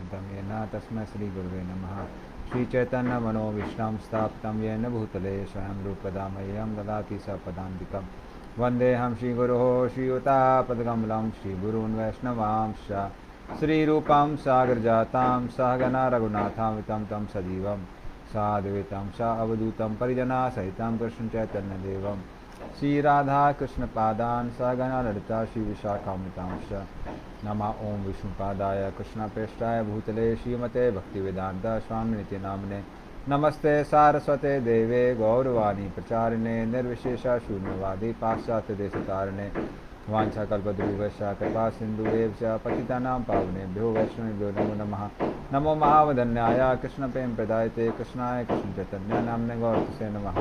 तं येन तस्मै श्रीगुरुवे नमः। श्रीचैतन्यमनोभीष्टं स्थापितं येन भूतले स्वयं रूपदा मह्यं ददाति सपदान्तिकं। वन्देऽहं श्रीगुरोः श्रीयुतापदकमलं श्रीगुरून् वैष्णवांश्च श्रीरूपं सागरजातां सहगना रघुनाथान्वितं तं सजीवं साद्वैतं स अवधूतं परिजनसहितं कृष्णचैतन्यदेवं श्रीराधाकृष्णपादान् सहगना ललिता श्रीविशाखान्वितांश्च। नमः ओं विष्णुपादाय कृष्णप्रेष्ठाय भूतले श्रीमते भक्तिवेदांत स्वामिनिति नामने। नमस्ते सारस्वते देवे गौरवाणी प्रचारिणे निर्विशेषा शून्यवादी पाश्चात्य देशतारिणे। वाञ्छाकल्पतरुभ्यश्च कृपा सिन्धुभ्यश्च च पतितानां पावनेभ्यो वैष्णवेभ्यो नमो नमः। नमो महावदन्याय कृष्णप्रेम प्रदायते कृष्णाय कृष्णचैतन्य नाम्ने गौरतसे नमः।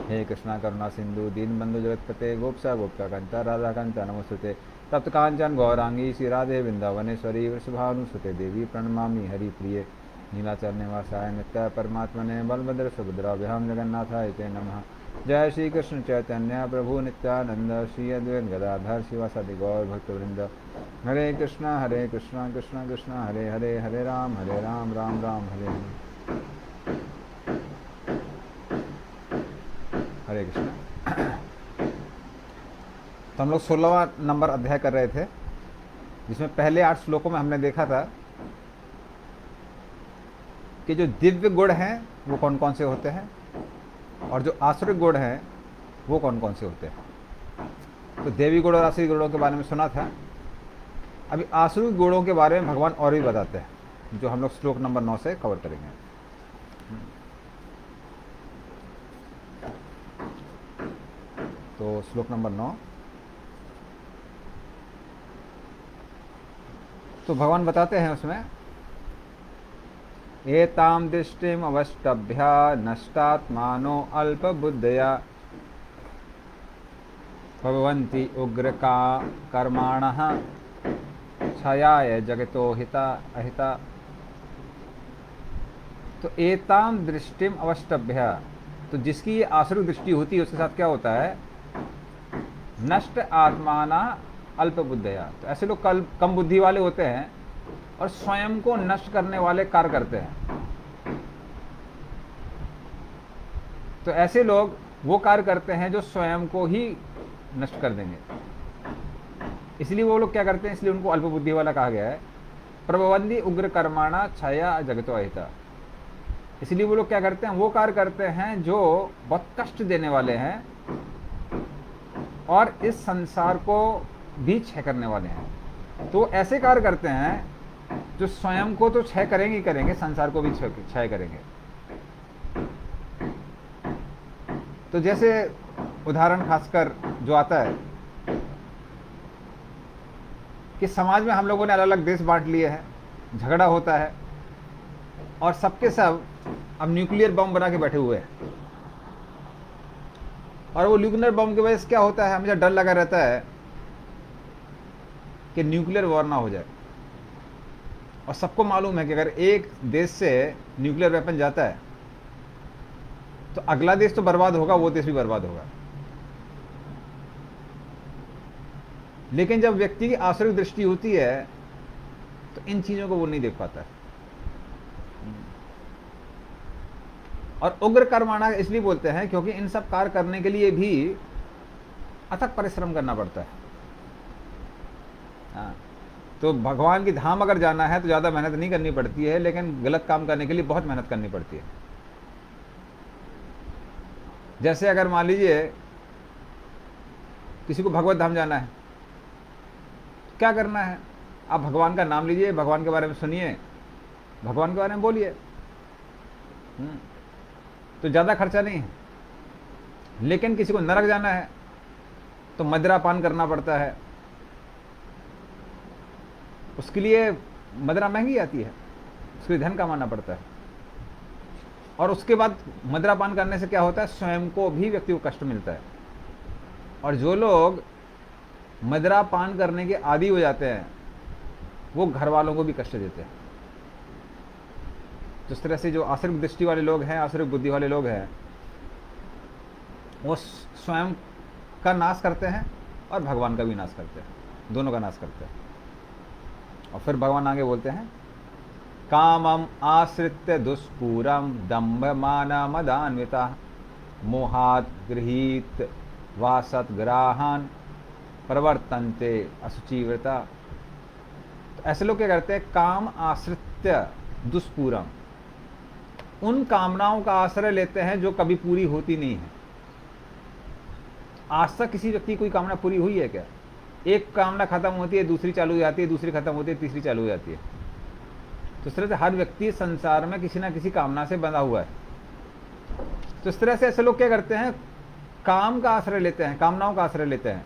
हे कृष्णा करुणा सिंधु दीनबंधु जगत्पते गोपसा गोपिकांत राधाकांत नमोस्तुते। तप्त कांचन गौरांगी श्री राधे वृंदावनेश्वरी वृषभानुसुते देवी प्रणमामि हरिप्रिये। नीलाचल निवासाय नित्य परमात्मने बलभद्र सुभद्राभ्यां जगन्नाथाय ते नमः। जय श्री कृष्ण चैतन्य प्रभु नित्यानंद श्री अद्वैत गदाधर शिवासादि गौर भक्तवृंद। हरे कृष्णा कृष्णा कृष्णा हरे हरे, हरे राम राम राम हरे हरे। हरे कृष्णा। तो हम लोग 16वां नंबर अध्याय कर रहे थे, जिसमें पहले 8 श्लोकों में हमने देखा था कि जो दिव्य गुण हैं वो कौन कौन से होते हैं और जो आसुरिक गुण हैं वो कौन कौन से होते हैं। तो देवी गुण और आसुरी गुणों के बारे में सुना था। अभी आसुरी गुणों के बारे में भगवान और भी बताते हैं, जो हम लोग श्लोक नंबर 9 से कवर करेंगे। तो श्लोक नंबर 9, तो भगवान बताते हैं उसमें, एताम दृष्टिम अवष्टभ्य नष्टात्मानो अल्पबुद्धया भवन्ति उग्र का कर्माणः क्षयाय जगतो हिता अहिता। तो एताम दृष्टिम अवष्टभ्य, तो जिसकी ये आसुरिक दृष्टि होती है उसके साथ क्या होता है, नष्ट आत्माना अल्प बुद्धया। तो ऐसे लोग कम बुद्धि वाले होते हैं और स्वयं को नष्ट करने वाले कार्य करते हैं। तो ऐसे लोग वो कार्य करते हैं जो स्वयं को ही नष्ट कर देंगे, इसलिए वो लोग क्या करते हैं, इसलिए उनको अल्प बुद्धि वाला कहा गया है। प्रभवंदी उग्र कर्माणा छाया जगतो अहिता, इसलिए वो लोग क्या करते हैं, वो कार्य करते हैं जो बहुत कष्ट देने वाले हैं और इस संसार को भी क्षय करने वाले हैं। तो ऐसे कार्य करते हैं जो स्वयं को तो क्षय करेंगे ही करेंगे, संसार को भी क्षय करेंगे। तो जैसे उदाहरण खासकर जो आता है कि समाज में हम लोगों ने अलग अलग देश बांट लिए हैं, झगड़ा होता है और सबके सब अब न्यूक्लियर बम बना के बैठे हुए हैं। और वो न्यूक्लियर बम की वजह से क्या होता है, हमेशा डर लगा रहता है कि न्यूक्लियर वॉर ना हो जाए। और सबको मालूम है कि अगर एक देश से न्यूक्लियर वेपन जाता है तो अगला देश तो बर्बाद होगा, वो देश भी बर्बाद होगा। लेकिन जब व्यक्ति की आसुरिक दृष्टि होती है तो इन चीजों को वो नहीं देख पाता है। और उग्र कर्माणा इसलिए बोलते हैं क्योंकि इन सब कार्य करने के लिए भी अथक परिश्रम करना पड़ता है। हाँ, तो भगवान की धाम अगर जाना है तो ज़्यादा मेहनत नहीं करनी पड़ती है, लेकिन गलत काम करने के लिए बहुत मेहनत करनी पड़ती है। जैसे अगर मान लीजिए किसी को भगवत धाम जाना है, क्या करना है, आप भगवान का नाम लीजिए, भगवान के बारे में सुनिए, भगवान के बारे में बोलिए। तो ज़्यादा खर्चा नहीं है। लेकिन किसी को नरक जाना है तो मदिरापान करना पड़ता है, उसके लिए मदिरा महंगी आती है, उसके लिए धन कमाना पड़ता है। और उसके बाद मदिरापान करने से क्या होता है, स्वयं को भी व्यक्ति को कष्ट मिलता है। और जो लोग मदिरापान करने के आदी हो जाते हैं वो घर वालों को भी कष्ट देते हैं। जिस तरह से जो आसुरिक दृष्टि वाले लोग हैं, आसुरिक बुद्धि वाले लोग हैं, वो स्वयं का नाश करते हैं और भगवान का भी नाश करते हैं, दोनों का नाश करते हैं। और फिर भगवान आगे बोलते हैं कामम आश्रित्य दुष्पूरम दम्भमान मदान्विता मोहात गृहीत वासतग्राहान प्रवर्तन्ते असुचिव्रता। तो ऐसे लोग क्या करते हैं, काम आश्रित्य दुष्पूरम, उन कामनाओं का आश्रय लेते हैं जो कभी पूरी होती नहीं है। आज तक किसी व्यक्ति की कोई कामना पूरी हुई है क्या? एक कामना खत्म होती है, दूसरी चालू हो जाती है, दूसरी खत्म होती है, तीसरी चालू हो जाती है। तो इस तरह से हर व्यक्ति संसार में किसी ना किसी कामना से बंधा हुआ है। तो इस तरह से ऐसे लोग क्या करते हैं, काम का आश्रय लेते हैं, कामनाओं का आश्रय लेते हैं।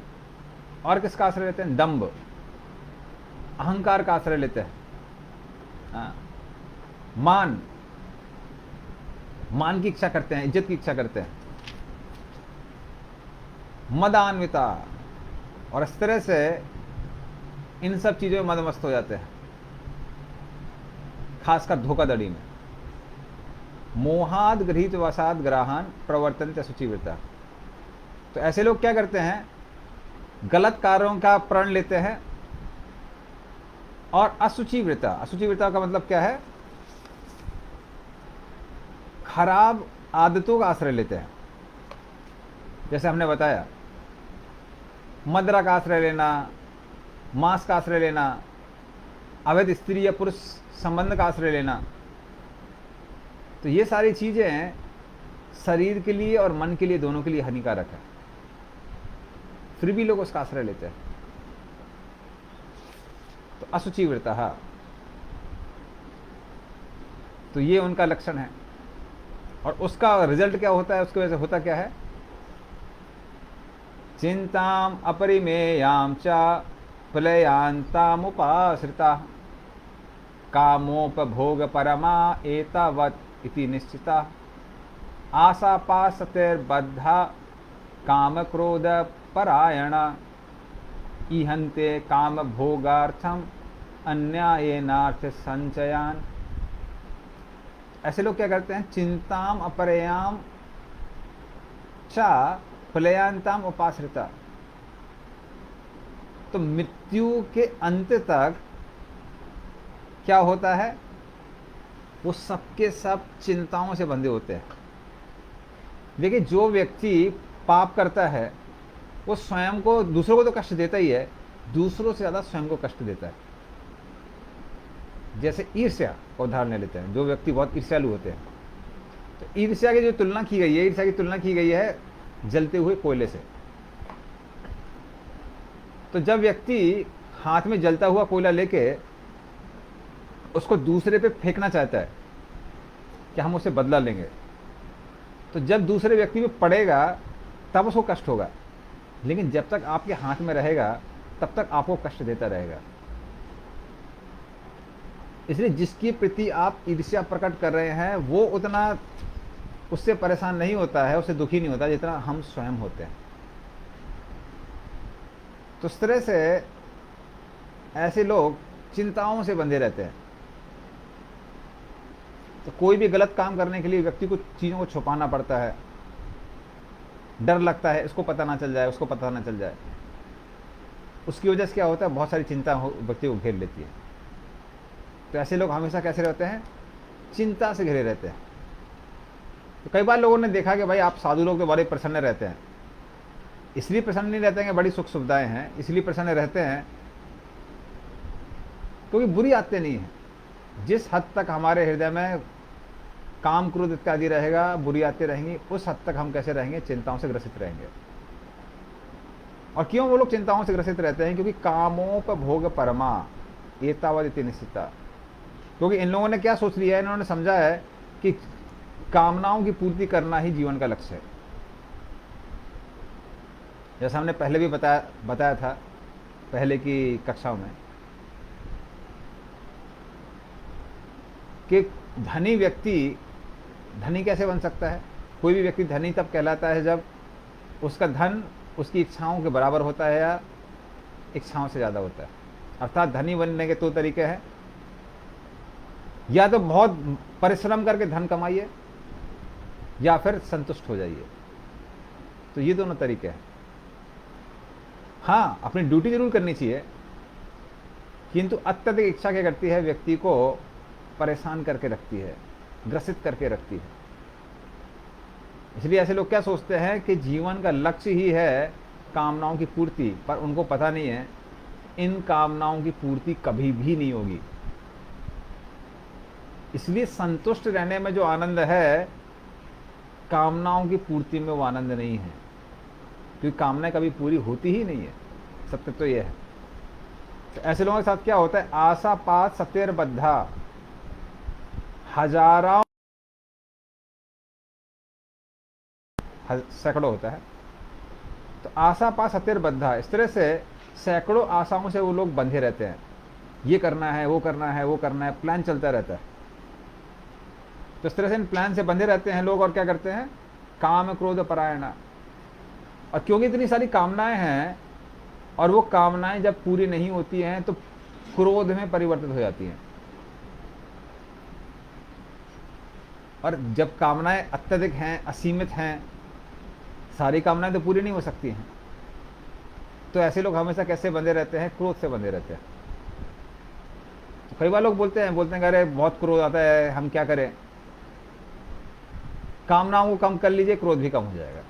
और किसका आश्रय लेते हैं? दंभ, अहंकार का आश्रय लेते हैं। हाँ। मान की इच्छा करते हैं, इज्जत की इच्छा करते हैं। मदान्विता, और इस तरह से इन सब चीजों में मदमस्त हो जाते हैं, खासकर धोखाधड़ी में। मोहाद गृहीत वसाद ग्राहन प्रवर्तन असुचिव्रता। तो ऐसे लोग क्या करते हैं, गलत कार्यों का प्रण लेते हैं और असुचिव्रता, असुचिव्रता का मतलब क्या है, खराब आदतों का आश्रय लेते हैं। जैसे हमने बताया, मदिरा का आश्रय लेना, मांस का आश्रय लेना, अवैध स्त्री या पुरुष संबंध का आश्रय लेना। तो ये सारी चीजें शरीर के लिए और मन के लिए, दोनों के लिए हानिकारक है, फिर भी लोग उसका आश्रय लेते हैं। तो असुचिव्रता, तो ये उनका लक्षण है। और उसका रिजल्ट क्या होता है, उसकी वजह से होता क्या है, चिंताम अपरिमेयाम च प्रलयांतामुपाश्रिता कामोपभोग परमा एतावत् इति निश्चिता आशापाशतिर्बद्धा काम क्रोध परायणा ईहन्ते काम भोगार्थम अन्यायेनार्थ संचयान। ऐसे लोग क्या करते हैं, चिंताम अपरयाम चा प्रलयांताम उपाश्रिता। तो मृत्यु के अंत तक क्या होता है, वो सबके सब चिंताओं से बंधे होते हैं। देखिए, जो व्यक्ति पाप करता है वो स्वयं को, दूसरों को तो कष्ट देता ही है, दूसरों से ज्यादा स्वयं को कष्ट देता है। जैसे ईर्ष्या का उदाहरण ले लेते हैं, जो व्यक्ति बहुत ईर्ष्यालु होते हैं, तो ईर्ष्या की जो तुलना की गई है, ईर्ष्या की तुलना की गई है जलते हुए कोयले से। तो जब व्यक्ति हाथ में जलता हुआ कोयला लेके उसको दूसरे पे फेंकना चाहता है कि हम उससे बदला लेंगे, तो जब दूसरे व्यक्ति पे पड़ेगा तब उसको कष्ट होगा, लेकिन जब तक आपके हाथ में रहेगा तब तक आपको कष्ट देता रहेगा। इसलिए जिसके प्रति आप ईर्ष्या प्रकट कर रहे हैं वो उतना उससे परेशान नहीं होता है, उससे दुखी नहीं होता जितना हम स्वयं होते हैं। तो इस तरह से ऐसे लोग चिंताओं से बंधे रहते हैं। तो कोई भी गलत काम करने के लिए व्यक्ति को चीजों को छुपाना पड़ता है, डर लगता है इसको पता ना चल जाए, उसको पता ना चल जाए। उसकी वजह से क्या होता है, बहुत सारी चिंता व्यक्ति को घेर लेती है। तो ऐसे लोग हमेशा कैसे रहते हैं, चिंता से घिरे रहते हैं। तो कई बार लोगों ने देखा कि भाई आप साधु लोग तो बड़े प्रसन्न रहते हैं। इसलिए प्रसन्न नहीं रहते हैं कि बड़ी सुख सुविधाएं हैं, इसलिए प्रसन्न रहते हैं क्योंकि बुरी आदतें नहीं है। जिस हद तक हमारे हृदय में काम क्रोध इत्यादि रहेगा, बुरी आदतें रहेंगी, उस हद तक हम कैसे रहेंगे, चिंताओं से ग्रसित रहेंगे। और क्यों वो लोग चिंताओं से ग्रसित रहते हैं, क्योंकि कामोपभोग परमा एतावत् इति निश्चिता। क्योंकि इन लोगों ने क्या सोच लिया है, इन्होंने समझा है कि कामनाओं की पूर्ति करना ही जीवन का लक्ष्य है। जैसा हमने पहले भी बताया था पहले की कक्षाओं में कि धनी व्यक्ति धनी कैसे बन सकता है। कोई भी व्यक्ति धनी तब कहलाता है जब उसका धन उसकी इच्छाओं के बराबर होता है या इच्छाओं से ज़्यादा होता है। अर्थात धनी बनने के दो तरीके हैं, या तो बहुत परिश्रम करके धन कमाइए या फिर संतुष्ट हो जाइए। तो ये दोनों तरीके हैं। हाँ, अपनी ड्यूटी जरूर करनी चाहिए, किंतु अत्यधिक इच्छा क्या करती है, व्यक्ति को परेशान करके रखती है, ग्रसित करके रखती है। इसलिए ऐसे लोग क्या सोचते हैं कि जीवन का लक्ष्य ही है कामनाओं की पूर्ति, पर उनको पता नहीं है इन कामनाओं की पूर्ति कभी भी नहीं होगी। इसलिए संतुष्ट रहने में जो आनंद है, कामनाओं की पूर्ति में वो आनंद नहीं है, क्योंकि कामनाएं कभी पूरी होती ही नहीं है। सत्य तो यह है। तो ऐसे लोगों के साथ क्या होता है, आशा पात सतेर बद्धा, हजारों सैकड़ों होता है। तो आशा पास सतेर बद्धा, इस तरह से सैकड़ों आशाओं से वो लोग बंधे रहते हैं। ये करना है, वो करना है, वो करना है, प्लान चलता रहता है। तो इस तरह से इन प्लान से बंधे रहते हैं लोग, और क्या करते हैं, काम क्रोध परायण। और क्योंकि इतनी सारी कामनाएं हैं, और वो कामनाएं जब पूरी नहीं होती हैं तो क्रोध में परिवर्तित हो जाती हैं। और जब कामनाएं अत्यधिक हैं, असीमित हैं, सारी कामनाएं तो पूरी नहीं हो सकती हैं, तो ऐसे लोग हमेशा कैसे बंधे रहते हैं, क्रोध से बंधे रहते हैं। तो कई बार लोग बोलते हैं अरे बहुत क्रोध आता है, हम क्या करें। कामनाओं को कम कर लीजिए, क्रोध भी कम हो जाएगा।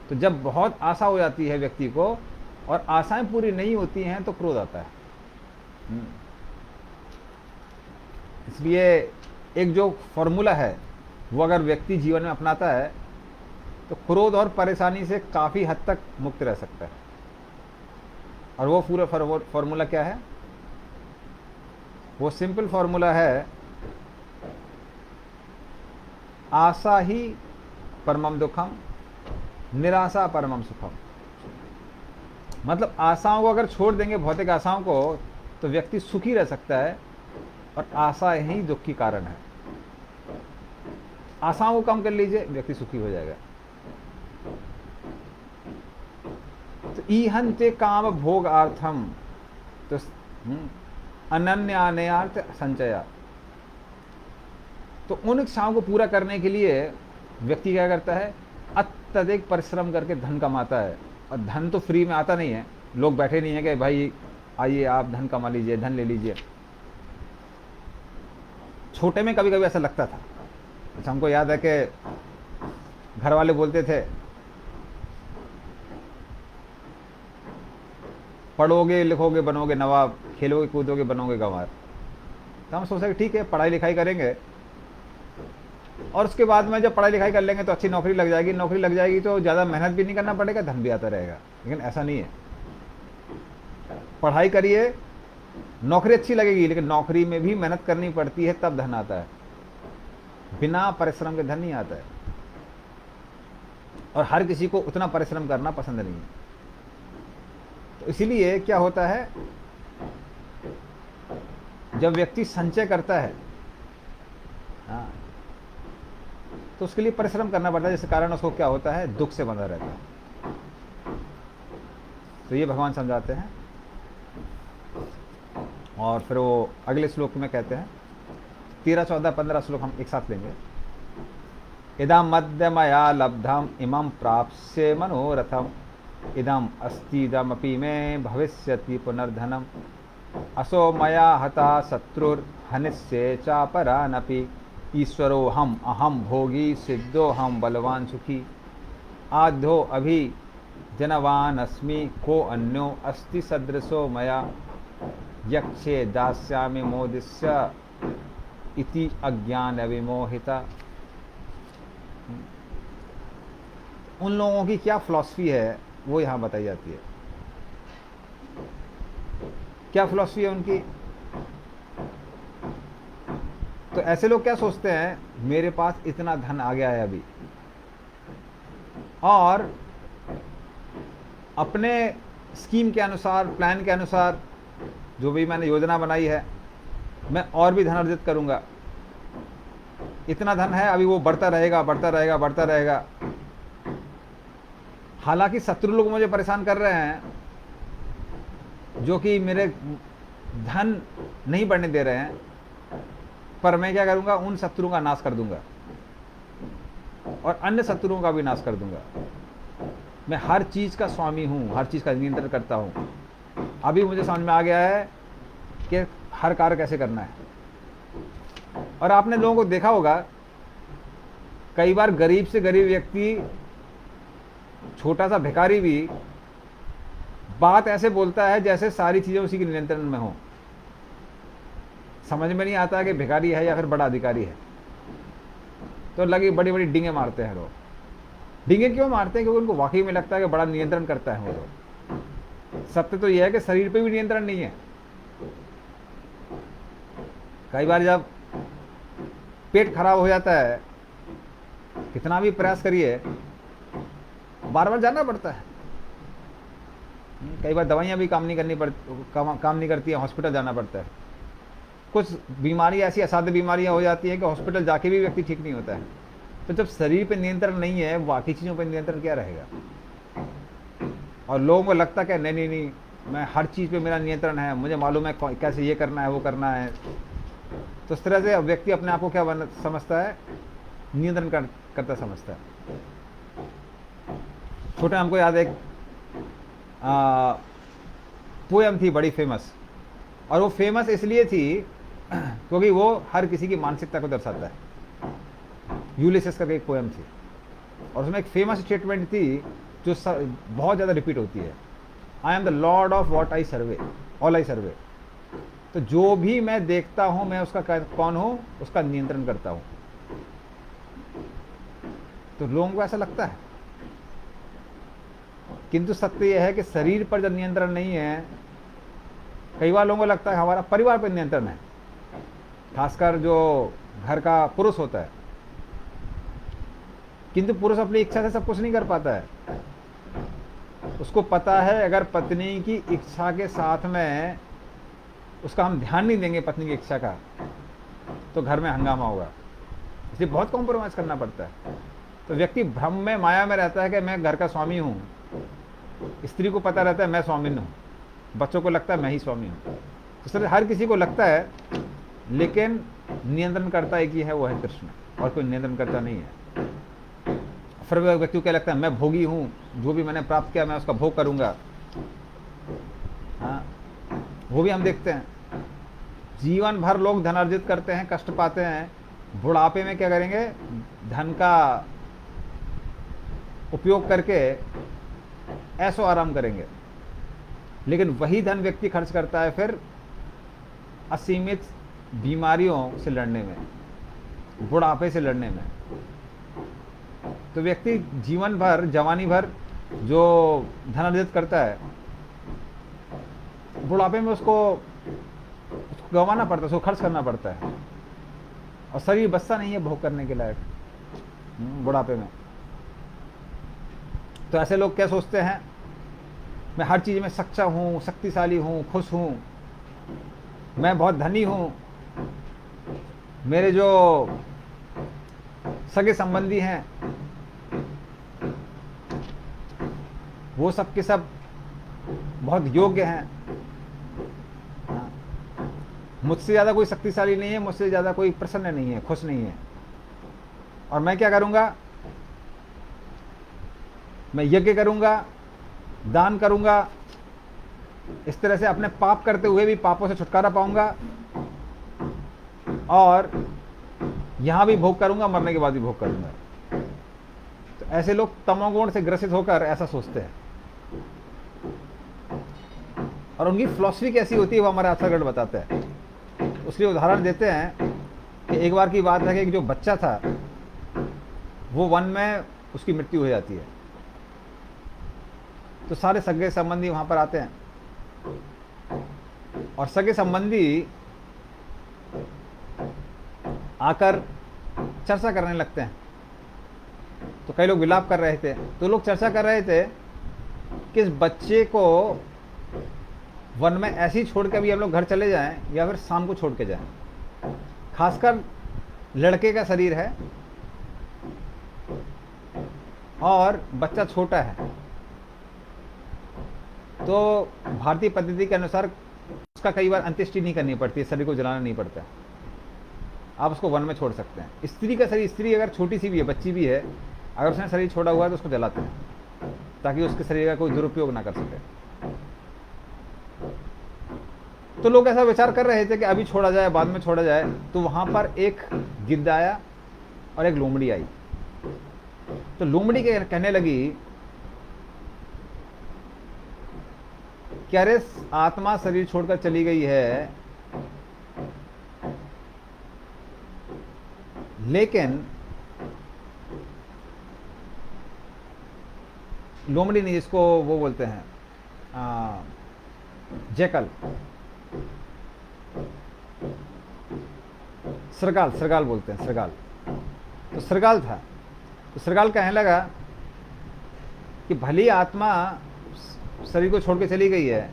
तो जब बहुत आशा हो जाती है व्यक्ति को और आशाएं पूरी नहीं होती हैं तो क्रोध आता है। इसलिए एक जो फॉर्मूला है वो अगर व्यक्ति जीवन में अपनाता है तो क्रोध और परेशानी से काफी हद तक मुक्त रह सकता है। और वो पूरा फॉर्मूला क्या है, वो सिंपल फॉर्मूला है, आशा ही परमम दुखम, निराशा परमम सुखम। मतलब आशाओं को अगर छोड़ देंगे, भौतिक आशाओं को, तो व्यक्ति सुखी रह सकता है, और आशा ही दुख की कारण है। आशाओं को कम कर लीजिए, व्यक्ति सुखी हो जाएगा। तो ईहन्ते काम भोग आर्थम, तो अनन्यार्थ संचया। तो उन इच्छाओं को पूरा करने के लिए व्यक्ति क्या करता है, अत्यधिक परिश्रम करके धन कमाता है। और धन तो फ्री में आता नहीं है, लोग बैठे नहीं है कि भाई आइए आप धन कमा लीजिए, धन ले लीजिए। छोटे में कभी कभी ऐसा लगता था। अच्छा, हमको याद है कि घर वाले बोलते थे पढ़ोगे लिखोगे बनोगे नवाब, खेलोगे कूदोगे बनोगे गंवार। तो हम सोचते ठीक है, पढ़ाई लिखाई करेंगे और उसके बाद में जब पढ़ाई लिखाई कर लेंगे तो अच्छी नौकरी लग जाएगी, नौकरी लग जाएगी तो ज़्यादा मेहनत भी नहीं करना पड़ेगा, धन भी आता रहेगा। लेकिन ऐसा नहीं है। पढ़ाई करिए, नौकरी अच्छी लगेगी, लेकिन नौकरी में भी मेहनत करनी पड़ती है, तब धन आता है। बिना परिश्रम के धन नहीं आता है। और हर किसी को उतना परिश्रम करना पसंद नहीं है। तो इसीलिए क्या होता है, जब व्यक्ति संचय करता है, हाँ, तो उसके लिए परिश्रम करना पड़ता है, जिसके कारण उसको क्या होता है, दुख से बंधा रहता है। तो ये भगवान समझाते हैं। और फिर वो अगले श्लोक में कहते हैं, 13, 14, 15 श्लोक हम एक साथ लेंगे। इदम मध्यमया लब्धम इमं प्राप्स्ये मनोरथम, इदम अस्तीदमपि मे भविष्यति पुनर्धनम, असो मया हता शत्रुर हनिष्ये चापरानपि, ईश्वरो हम अहम भोगी सिद्धो हम बलवान सुखी, आध्यो अभि जनवान अस्मि को अन्यो अस्ति सदृशो मया, यक्षे दास्यामि मोदिष्य इति अज्ञान विमोहिता। उन लोगों की क्या फिलॉसफी है वो यहाँ बताई जाती है। क्या फिलॉसफी है उनकी? तो ऐसे लोग क्या सोचते हैं, मेरे पास इतना धन आ गया है अभी, और अपने स्कीम के अनुसार, प्लान के अनुसार, जो भी मैंने योजना बनाई है, मैं और भी धन अर्जित करूंगा। इतना धन है, अभी वो बढ़ता रहेगा, बढ़ता रहेगा, बढ़ता रहेगा। हालांकि शत्रु लोग मुझे परेशान कर रहे हैं, जो कि मेरे धन नहीं बढ़ने दे रहे हैं, पर मैं क्या करूंगा, उन शत्रुओं का नाश कर दूंगा और अन्य शत्रुओं का भी नाश कर दूंगा। मैं हर चीज का स्वामी हूं, हर चीज का नियंत्रण करता हूं। अभी मुझे समझ में आ गया है कि हर कार्य कैसे करना है। और आपने लोगों को देखा होगा, कई बार गरीब से गरीब व्यक्ति, छोटा सा भिखारी भी बात ऐसे बोलता है जैसे सारी चीजें उसी के नियंत्रण में हो। समझ में नहीं आता कि भिखारी है या फिर बड़ा अधिकारी है, तो लगी बड़ी बड़ी डींगे मारते हैं लोग। डींगे क्यों मारते हैं? क्योंकि उनको वाकई में लगता है कि बड़ा नियंत्रण करता है वो लोग। सत्य तो यह है कि शरीर पे भी नियंत्रण नहीं है। कई बार जब पेट खराब हो जाता है, कितना भी प्रयास करिए, बार बार जाना पड़ता है। कई बार दवाइयां भी काम नहीं करती है, हॉस्पिटल जाना पड़ता है। कुछ बीमारी ऐसी असाध्य बीमारियां हो जाती है कि हॉस्पिटल जाके भी व्यक्ति ठीक नहीं होता है। तो जब शरीर पे नियंत्रण नहीं है, बाकी चीज़ों पे नियंत्रण क्या रहेगा? और लोगों को लगता है कि नहीं नहीं नहीं, मैं हर चीज़ पे मेरा नियंत्रण है, मुझे मालूम है कैसे ये करना है वो करना है। तो इस तरह से व्यक्ति अपने आप को क्या समझता है? नियंत्रण करता समझता है। छोटे हमको याद है, एक पोएम थी बड़ी फेमस, और वो फेमस इसलिए थी क्योंकि वो हर किसी की मानसिकता को दर्शाता है। यूलिसिस करके एक पोएम थी, और उसमें एक फेमस स्टेटमेंट थी जो बहुत ज़्यादा रिपीट होती है, I am the lord of what I survey, all I survey. तो जो भी मैं देखता हूं, मैं उसका कौन हूं? उसका नियंत्रण करता हूं। तो लोगों को ऐसा लगता है, किंतु सत्य यह है कि शरीर पर जब नियंत्रण नहीं है, कई बार लोगों को लगता है हमारा परिवार पर नियंत्रण है, खासकर जो घर का पुरुष होता है। किंतु पुरुष अपनी इच्छा से सब कुछ नहीं कर पाता है। उसको पता है अगर पत्नी की इच्छा के साथ में उसका हम ध्यान नहीं देंगे, पत्नी की इच्छा का, तो घर में हंगामा होगा। इसलिए बहुत कॉम्प्रोमाइज करना पड़ता है। तो व्यक्ति भ्रम में, माया में रहता है कि मैं घर का स्वामी हूँ। स्त्री को पता रहता है मैं स्वामिन हूँ, बच्चों को लगता है मैं ही स्वामी हूँ। इस तरह हर किसी को लगता है, लेकिन नियंत्रण करता एक ही है, वो है कृष्ण, और कोई नियंत्रण करता नहीं है। फिर व्यक्ति को क्या लगता है? मैं भोगी हूँ, जो भी मैंने प्राप्त किया मैं उसका भोग करूंगा। हाँ, वो भी हम देखते हैं। जीवन भर लोग धन अर्जित करते हैं, कष्ट पाते हैं, बुढ़ापे में क्या करेंगे? धन का उपयोग करके ऐसो आराम करेंगे। लेकिन वही धन व्यक्ति खर्च करता है फिर असीमित बीमारियों से लड़ने में, बुढ़ापे से लड़ने में। तो व्यक्ति जीवन भर, जवानी भर जो धन अर्जित करता है, बुढ़ापे में उसको गंवाना पड़ता है, उसको खर्च करना पड़ता है, और शरीर बचता नहीं है भोग करने के लायक बुढ़ापे में। तो ऐसे लोग क्या सोचते हैं? मैं हर चीज में सच्चा हूं, शक्तिशाली हूं, खुश हूं, मैं बहुत धनी हूं, मेरे जो सगे संबंधी हैं वो सब के सब बहुत योग्य हैं, मुझसे ज़्यादा कोई शक्तिशाली नहीं है, मुझसे ज़्यादा कोई प्रसन्न नहीं है, खुश नहीं है। और मैं क्या करूँगा? मैं यज्ञ करूँगा, दान करूँगा, इस तरह से अपने पाप करते हुए भी पापों से छुटकारा पाऊँगा, और यहाँ भी भोग करूँगा, मरने के बाद भी भोग करूँगा। तो ऐसे लोग तमोगुण से ग्रसित होकर ऐसा सोचते हैं, और उनकी फिलॉसफी कैसी होती है वो हमारे आचार्यगण बताते हैं। उसके उदाहरण देते हैं कि एक बार की बात है कि जो बच्चा था वो वन में उसकी मृत्यु हो जाती है। तो सारे सगे संबंधी वहां पर आते हैं, और सगे संबंधी आकर चर्चा करने लगते हैं। तो कई लोग विलाप कर रहे थे, तो लोग चर्चा कर रहे थे कि इस बच्चे को वन में ऐसे ही छोड़ के अभी हम लोग घर चले जाएं या फिर शाम को छोड़ के जाएं। खासकर लड़के का शरीर है और बच्चा छोटा है, तो भारतीय पद्धति के अनुसार उसका कई बार अंत्येष्टि नहीं करनी पड़ती है, शरीर को जलाना नहीं पड़ता है, आप उसको वन में छोड़ सकते हैं। स्त्री का शरीर, स्त्री अगर छोटी सी भी है, बच्ची भी है, अगर उसने शरीर छोड़ा हुआ है तो उसको जलाते हैं ताकि उसके शरीर का कोई दुरुपयोग ना कर सके। तो लोग ऐसा विचार कर रहे थे कि अभी छोड़ा जाए, बाद में छोड़ा जाए। तो वहां पर एक गिद्ध आया और एक लोमड़ी आई। तो लोमड़ी कहने लगी कि अरे आत्मा शरीर छोड़कर चली गई है, लेकिन लोमड़ी नहीं, इसको वो बोलते हैं जैकल, सरगाल, सरगाल बोलते हैं, सरगाल। तो सरगाल था। तो सरगाल कहने लगा कि भली आत्मा शरीर को छोड़ के चली गई है,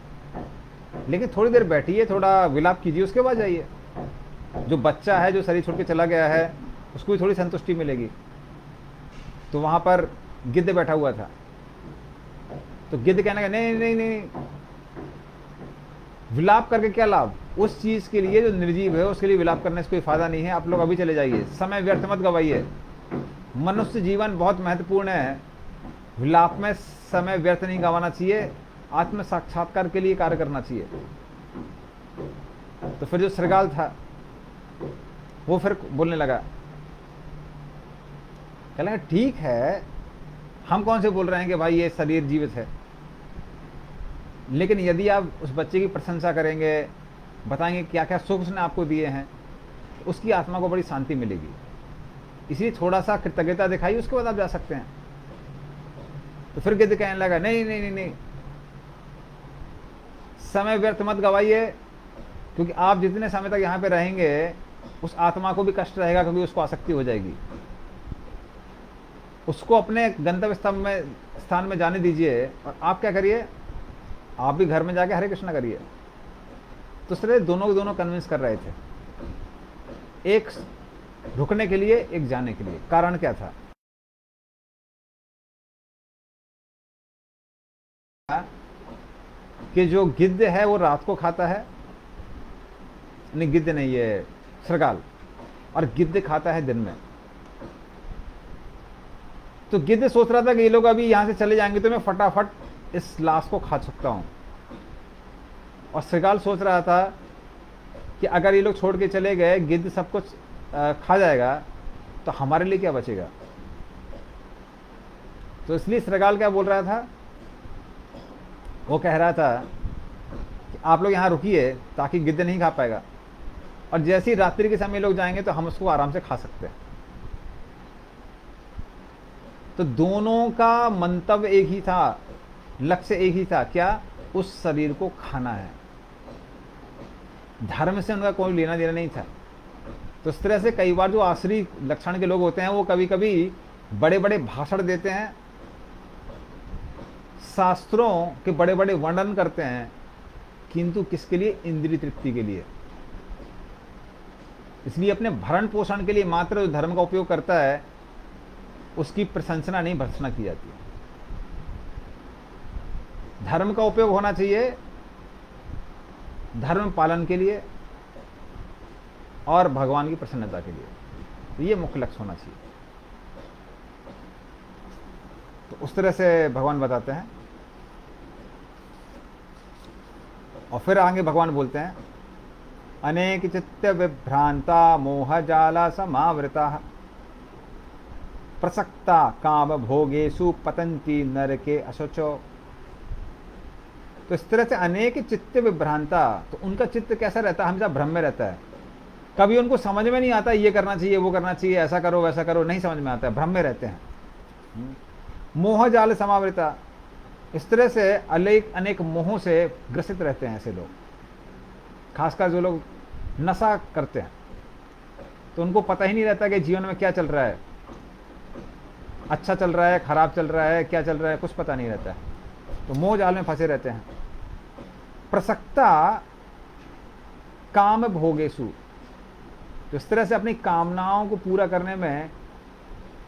लेकिन थोड़ी देर बैठिए, थोड़ा विलाप कीजिए, उसके बाद जाइए। जो बच्चा है जो शरीर छोड़ के चला गया है, उसको भी थोड़ी संतुष्टि मिलेगी। तो वहां पर गिद्ध बैठा हुआ था। तो गिद्ध कहने लगा नहीं नहीं नहीं, विलाप करके क्या लाभ? उस चीज के लिए जो निर्जीव है उसके लिए विलाप करने से कोई फायदा नहीं है। आप लोग अभी चले जाइए, समय व्यर्थ मत गवाइए। मनुष्य जीवन बहुत महत्वपूर्ण है, विलाप में समय व्यर्थ नहीं गंवाना चाहिए, आत्म साक्षात्कार के लिए कार्य करना चाहिए। तो फिर जो सरगाल था वो फिर बोलने लगा, कहने लगा ठीक है, हम कौन से बोल रहे हैं कि भाई ये शरीर जीवित है, लेकिन यदि आप उस बच्चे की प्रशंसा करेंगे, बताएंगे क्या क्या सुख उसने आपको दिए हैं, तो उसकी आत्मा को बड़ी शांति मिलेगी। इसलिए थोड़ा सा कृतज्ञता दिखाइए, उसके बाद आप जा सकते हैं। तो फिर गिद्ध कहने लगा नहीं नहीं नहीं नहीं, समय व्यर्थ मत गवाइए, क्योंकि आप जितने समय तक यहाँ पे रहेंगे उस आत्मा को भी कष्ट रहेगा, क्योंकि उसको आसक्ति हो जाएगी। उसको अपने गंतव्य स्थान में जाने दीजिए, और आप क्या करिए, आप भी घर में जाके हरे कृष्णा करिए। तो इसलिए दोनों के दोनों कन्विंस कर रहे थे, एक रुकने के लिए, एक जाने के लिए। कारण क्या था कि जो गिद्ध है वो रात को खाता है, नहीं गिद्ध नहीं, ये सरगाल, और गिद्ध खाता है दिन में। तो गिद्ध सोच रहा था कि ये लोग अभी यहां से चले जाएंगे तो मैं फटाफट इस लाश को खा सकता हूं, और सरगाल सोच रहा था कि अगर ये लोग छोड़ के चले गए, गिद्ध सब कुछ खा जाएगा, तो हमारे लिए क्या बचेगा। तो इसलिए सरगाल क्या बोल रहा था, वो कह रहा था कि आप लोग यहां रुकिए ताकि गिद्ध नहीं खा पाएगा, और जैसे ही रात्रि के समय लोग जाएंगे तो हम उसको आराम से खा सकते हैं। तो दोनों का मंतव्य एक ही था, लक्ष्य एक ही था, क्या? उस शरीर को खाना है। धर्म से उनका कोई लेना देना नहीं था। तो इस तरह से कई बार जो आसुरी लक्षण के लोग होते हैं वो कभी कभी बड़े बड़े भाषण देते हैं, शास्त्रों के बड़े बड़े वर्णन करते हैं, किंतु किसके लिए? इंद्रिय तृप्ति के लिए। इसलिए अपने भरण पोषण के लिए मात्र जो धर्म का उपयोग करता है उसकी प्रशंसा नहीं, भर्त्सना की जाती है। धर्म का उपयोग होना चाहिए धर्म पालन के लिए और भगवान की प्रसन्नता के लिए, तो ये मुख्य लक्ष्य होना चाहिए। तो उस तरह से भगवान बताते हैं। और फिर आगे भगवान बोलते हैं, अनेक चित्त विभ्रांता मोह जाला समावृता प्रसक्ता काम भोगेषु पतंती नरके अशोचो। तो इस तरह से अनेक चित्त विभ्रांता, तो उनका चित्त कैसा रहता है? हमेशा भ्रम में रहता है। कभी उनको समझ में नहीं आता ये करना चाहिए, वो करना चाहिए, ऐसा करो वैसा करो, नहीं समझ में आता है, भ्रम में रहते हैं। मोह जाल समावृता, इस तरह से अनेक मोहों से ग्रसित रहते हैं ऐसे लोग। खासकर जो लोग नशा करते हैं, तो उनको पता ही नहीं रहता कि जीवन में क्या चल रहा है, अच्छा चल रहा है, खराब चल रहा है, क्या चल रहा है, कुछ पता नहीं रहता है। तो मोह जाल में फंसे रहते हैं। प्रसक्ता काम भोगेषु, तो इस तरह से अपनी कामनाओं को पूरा करने में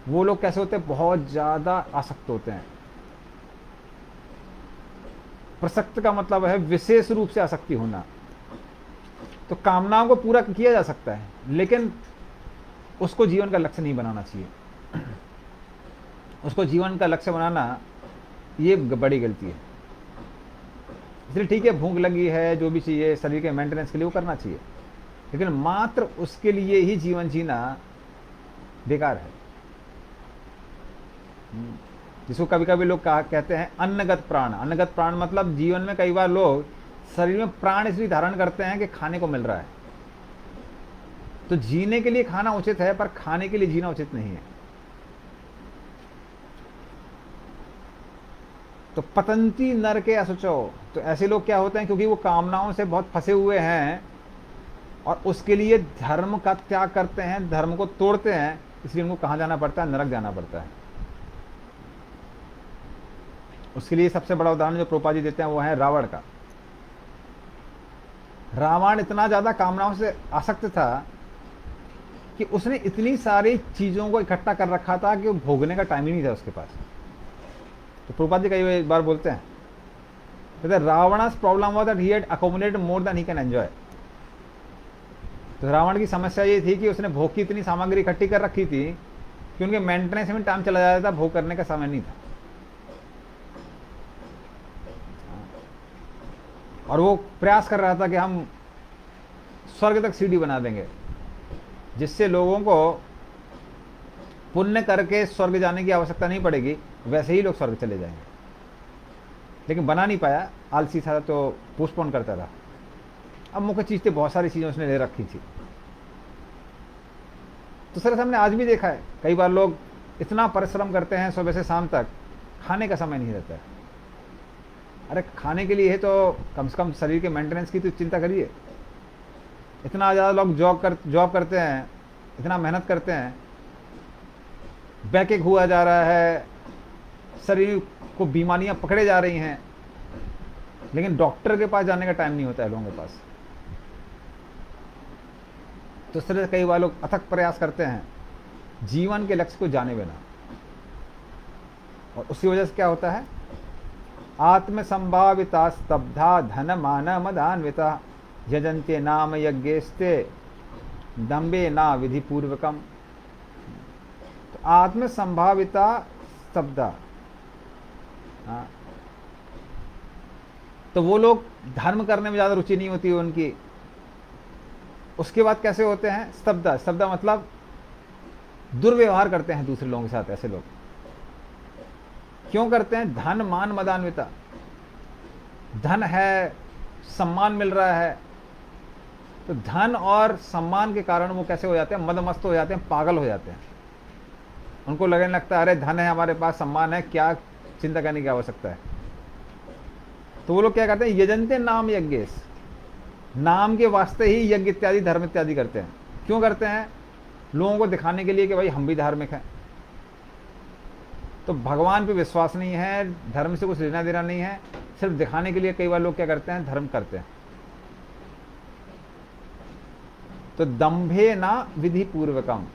वो लोग कैसे होते हैं? बहुत ज्यादा आसक्त होते हैं। प्रसक्त का मतलब है विशेष रूप से आसक्ति होना। तो कामनाओं को पूरा किया जा सकता है, लेकिन उसको जीवन का लक्ष्य नहीं बनाना चाहिए। उसको जीवन का लक्ष्य बनाना ये बड़ी गलती है। इसलिए ठीक है, भूख लगी है, जो भी चाहिए शरीर के मेंटेनेंस के लिए वो करना चाहिए, लेकिन मात्र उसके लिए ही जीवन जीना बेकार है। जिसको कभी कभी लोग कहते हैं अन्नगत प्राण। अन्नगत प्राण मतलब जीवन में कई बार लोग शरीर में प्राण इसलिए धारण करते हैं कि खाने को मिल रहा है। तो जीने के लिए खाना उचित है, पर खाने के लिए जीना उचित नहीं है। तो पतंती नर के असुचो, तो ऐसे लोग क्या होते हैं, क्योंकि वो कामनाओं से बहुत फंसे हुए हैं और उसके लिए धर्म का त्याग करते हैं, धर्म को तोड़ते हैं, इसलिए उनको कहां जाना पड़ता है, नरक जाना पड़ता है। उसके लिए सबसे बड़ा उदाहरण जो प्रभुपाद जी देते हैं वो है रावण का। रावण इतना ज्यादा कामनाओं से आसक्त था कि उसने इतनी सारी चीजों को इकट्ठा कर रखा था कि वो भोगने का टाइम ही नहीं था उसके पास। तो प्रभुपाद जी कई बार बोलते हैं, Ravan's problem was that he had accommodated more than he can enjoy. तो रावण की समस्या ये थी कि उसने भोग की इतनी सामग्री इकट्ठी कर रखी थी कि उनके मेंटेनेंस में टाइम चला जाता था, भोग करने का समय नहीं था। और वो प्रयास कर रहा था कि हम स्वर्ग तक सीढ़ी बना देंगे, जिससे लोगों को पुण्य करके स्वर्ग जाने की आवश्यकता नहीं पड़ेगी, वैसे ही लोग स्वर्ग चले जाएंगे। लेकिन बना नहीं पाया, आलसी था, तो पोस्टपोन करता रहा। अब मुख्य चीज थी, बहुत सारी चीजें उसने ले रखी थी। तो सर हमने आज भी देखा है, कई बार लोग इतना परिश्रम करते हैं सुबह से शाम तक, खाने का समय नहीं रहता है। अरे खाने के लिए है तो कम से कम शरीर के मेंटेनेंस की तो चिंता करिए। इतना ज़्यादा लोग जॉब करते हैं, इतना मेहनत करते हैं, बैकएक हुआ जा रहा है, शरीर को बीमारियां पकड़े जा रही हैं, लेकिन डॉक्टर के पास जाने का टाइम नहीं होता है लोगों के पास। तो इस तरह से कई बार लोग अथक प्रयास करते हैं जीवन के लक्ष्य को जाने बिना, और उसी वजह से क्या होता है, आत्मसंभाविता स्तब्धा धन मान मदान्विता यजन्ते नाम यज्ञेस्ते दम्बे ना विधि पूर्वकम। तो आत्मसंभाविता स्तब्धा, तो वो लोग धर्म करने में ज्यादा रुचि नहीं होती है उनकी। उसके बाद कैसे होते हैं, स्तब्धा। स्तब्धा मतलब दुर्व्यवहार करते हैं दूसरे लोगों के साथ। ऐसे लोग क्यों करते हैं, धन मान मदान्विता, धन है, सम्मान मिल रहा है, तो धन और सम्मान के कारण वो कैसे हो जाते हैं, मदमस्त हो जाते हैं, पागल हो जाते हैं। उनको लगने लगता है अरे धन है हमारे पास, सम्मान है, क्या चिंता करने की आवश्यकता है। तो वो लोग क्या करते हैं, यजन्ते नाम यज्ञेश, नाम के वास्ते ही यज्ञ इत्यादि धर्म इत्यादि करते हैं। क्यों करते हैं, लोगों को दिखाने के लिए कि भाई हम भी धार्मिक हैं। तो भगवान पे विश्वास नहीं है, धर्म से कुछ लेना देना नहीं है, सिर्फ दिखाने के लिए कई बार लोग क्या करते हैं, धर्म करते हैं। तो दंभे ना विधि पूर्वकम,